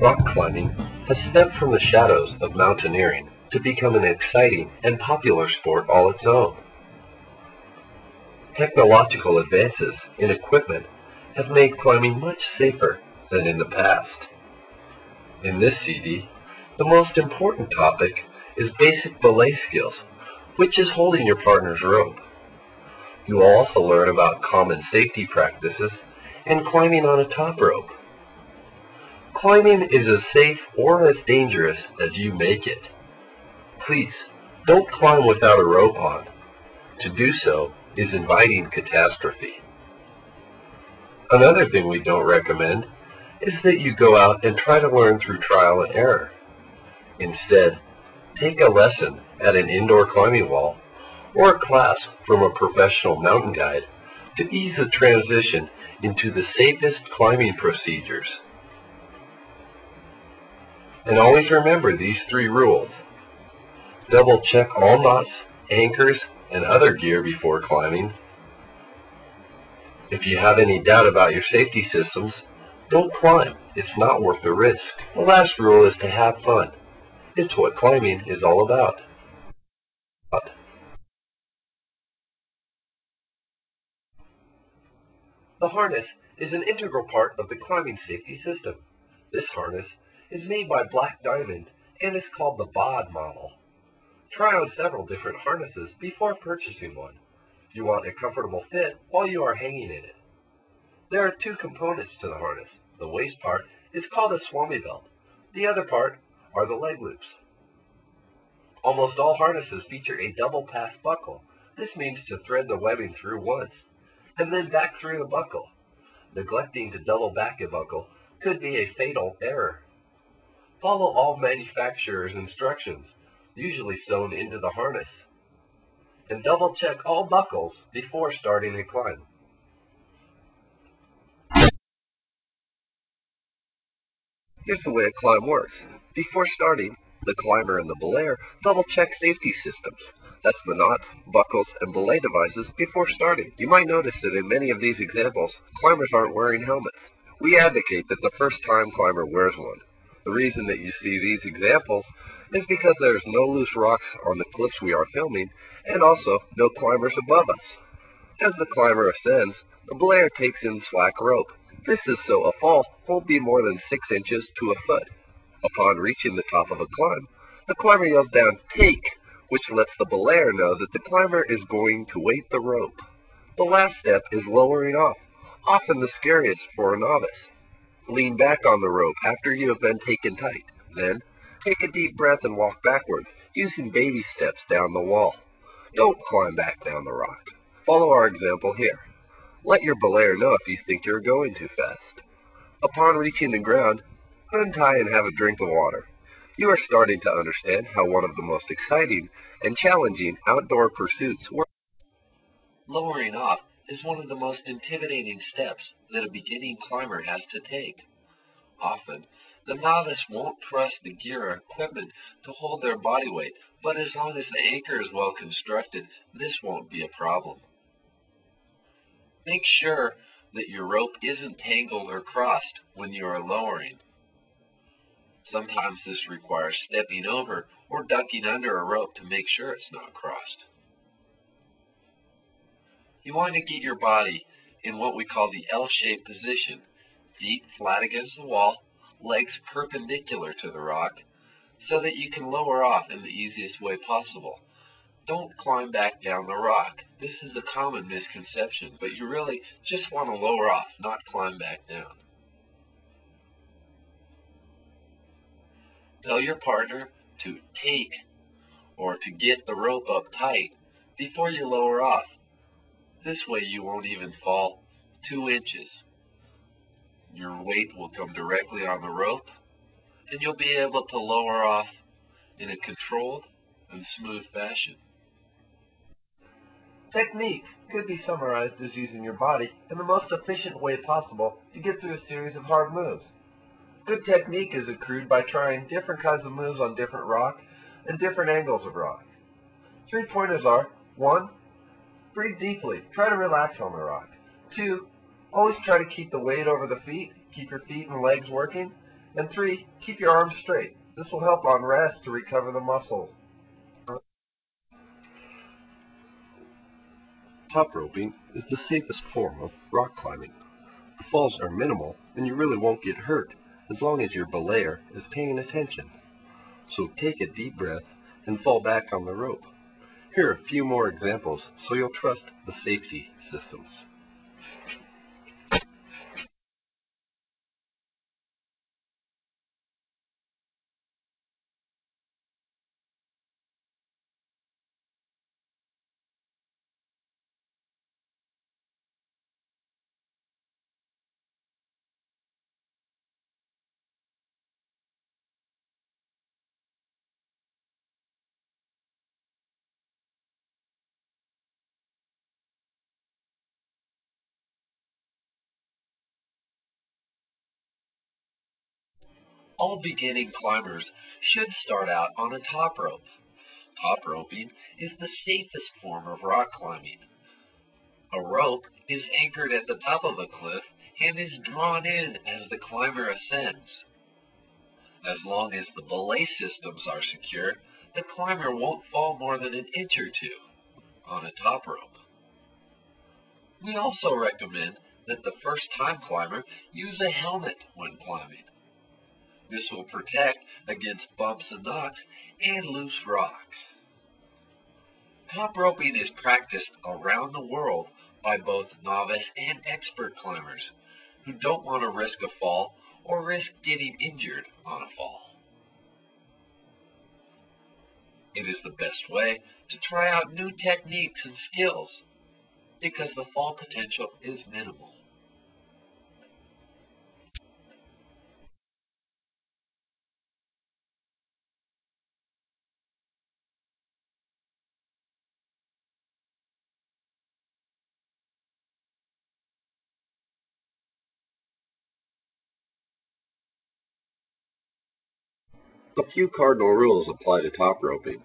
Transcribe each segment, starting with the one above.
Rock climbing has stepped from the shadows of mountaineering to become an exciting and popular sport all its own. Technological advances in equipment have made climbing much safer than in the past. In this CD, the most important topic is basic belay skills, which is holding your partner's rope. You will also learn about common safety practices and climbing on a top rope. Climbing is as safe or as dangerous as you make it. Please, don't climb without a rope on. To do so is inviting catastrophe. Another thing we don't recommend is that you go out and try to learn through trial and error. Instead, take a lesson at an indoor climbing wall or a class from a professional mountain guide to ease the transition into the safest climbing procedures. And always remember these 3 rules. Double check all knots, anchors, and other gear before climbing. If you have any doubt about your safety systems, don't climb. It's not worth the risk. The last rule is to have fun. It's what climbing is all about. The harness is an integral part of the climbing safety system. This harness is made by Black Diamond and is called the BOD model. Try on several different harnesses before purchasing one. You want a comfortable fit while you are hanging in it. There are 2 components to the harness. The waist part is called a swami belt. The other part are the leg loops. Almost all harnesses feature a double pass buckle. This means to thread the webbing through once and then back through the buckle. Neglecting to double back a buckle could be a fatal error. Follow all manufacturer's instructions, usually sewn into the harness, and double check all buckles before starting a climb. Here's the way a climb works. Before starting, the climber and the belayer double check safety systems. That's the knots, buckles, and belay devices before starting. You might notice that in many of these examples, climbers aren't wearing helmets. We advocate that the first-time climber wears one. The reason that you see these examples is because there's no loose rocks on the cliffs we are filming, and also no climbers above us. As the climber ascends, the belayer takes in slack rope. This is so a fall won't be more than 6 inches to a foot. Upon reaching the top of a climb, the climber yells down, "Take," which lets the belayer know that the climber is going to weight the rope. The last step is lowering off, often the scariest for a novice. Lean back on the rope after you have been taken tight. Then, take a deep breath and walk backwards, using baby steps down the wall. Don't climb back down the rock. Follow our example here. Let your belayer know if you think you're going too fast. Upon reaching the ground, untie and have a drink of water. You are starting to understand how one of the most exciting and challenging outdoor pursuits works. Lowering off is one of the most intimidating steps that a beginning climber has to take. Often, the novice won't trust the gear or equipment to hold their body weight, but as long as the anchor is well constructed, this won't be a problem. Make sure that your rope isn't tangled or crossed when you are lowering. Sometimes this requires stepping over or ducking under a rope to make sure it's not crossed. You want to get your body in what we call the L-shaped position, feet flat against the wall, legs perpendicular to the rock, so that you can lower off in the easiest way possible. Don't climb back down the rock. This is a common misconception, but you really just want to lower off, not climb back down. Tell your partner to take or to get the rope up tight before you lower off. This way you won't even fall 2 inches. Your weight will come directly on the rope, and you'll be able to lower off in a controlled and smooth fashion. Technique could be summarized as using your body in the most efficient way possible to get through a series of hard moves. Good technique is accrued by trying different kinds of moves on different rock and different angles of rock. 3 pointers are: 1. Breathe deeply. Try to relax on the rock. 2. Always try to keep the weight over the feet. Keep your feet and legs working. And 3, keep your arms straight. This will help on rest to recover the muscle. Top roping is the safest form of rock climbing. The falls are minimal and you really won't get hurt as long as your belayer is paying attention. So take a deep breath and fall back on the rope. Here are a few more examples so you'll trust the safety systems. All beginning climbers should start out on a top rope. Top roping is the safest form of rock climbing. A rope is anchored at the top of a cliff and is drawn in as the climber ascends. As long as the belay systems are secure, the climber won't fall more than an inch or two on a top rope. We also recommend that the first-time climber use a helmet when climbing. This will protect against bumps and knocks and loose rock. Top roping is practiced around the world by both novice and expert climbers who don't want to risk a fall or risk getting injured on a fall. It is the best way to try out new techniques and skills because the fall potential is minimal. A few cardinal rules apply to top roping.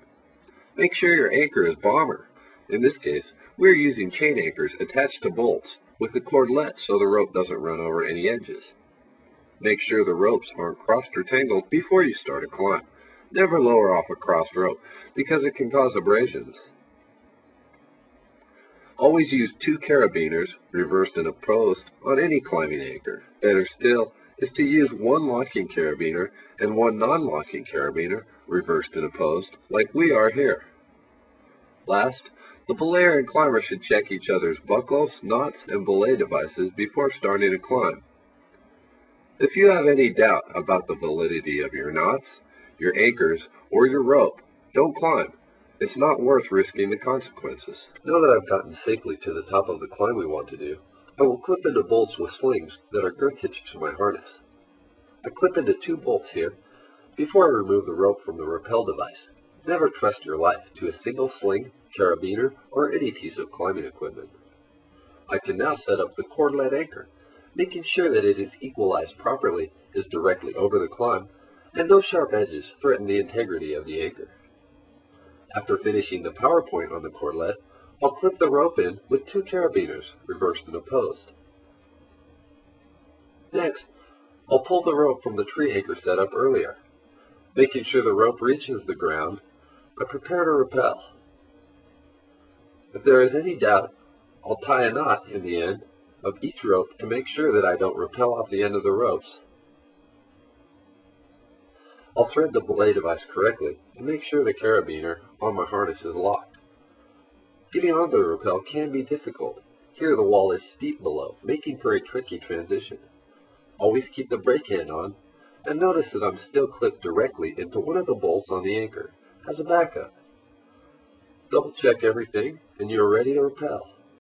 Make sure your anchor is bomber. In this case, we are using chain anchors attached to bolts with a cordlet so the rope doesn't run over any edges. Make sure the ropes aren't crossed or tangled before you start a climb. Never lower off a crossed rope because it can cause abrasions. Always use 2 carabiners reversed in a post on any climbing anchor. Better still is to use 1 locking carabiner and 1 non-locking carabiner reversed in a post like we are here. Last, the belayer and climber should check each other's buckles, knots, and belay devices before starting a climb. If you have any doubt about the validity of your knots, your anchors, or your rope, don't climb. It's not worth risking the consequences. Now that I've gotten safely to the top of the climb we want to do, I will clip into bolts with slings that are girth hitched to my harness. I clip into 2 bolts here before I remove the rope from the rappel device. Never trust your life to a single sling, carabiner, or any piece of climbing equipment. I can now set up the cordlet anchor, making sure that it is equalized properly is directly over the climb, and no sharp edges threaten the integrity of the anchor. After finishing the power point on the cordlet, I'll clip the rope in with 2 carabiners reversed in a post. Next, I'll pull the rope from the tree anchor set up earlier. Making sure the rope reaches the ground, I prepare to rappel. If there is any doubt, I'll tie a knot in the end of each rope to make sure that I don't rappel off the end of the ropes. I'll thread the belay device correctly and make sure the carabiner on my harness is locked. Getting onto the rappel can be difficult. Here the wall is steep below, making for a tricky transition. Always keep the brake hand on, and notice that I'm still clipped directly into one of the bolts on the anchor, as a backup. Double check everything, and you are ready to rappel.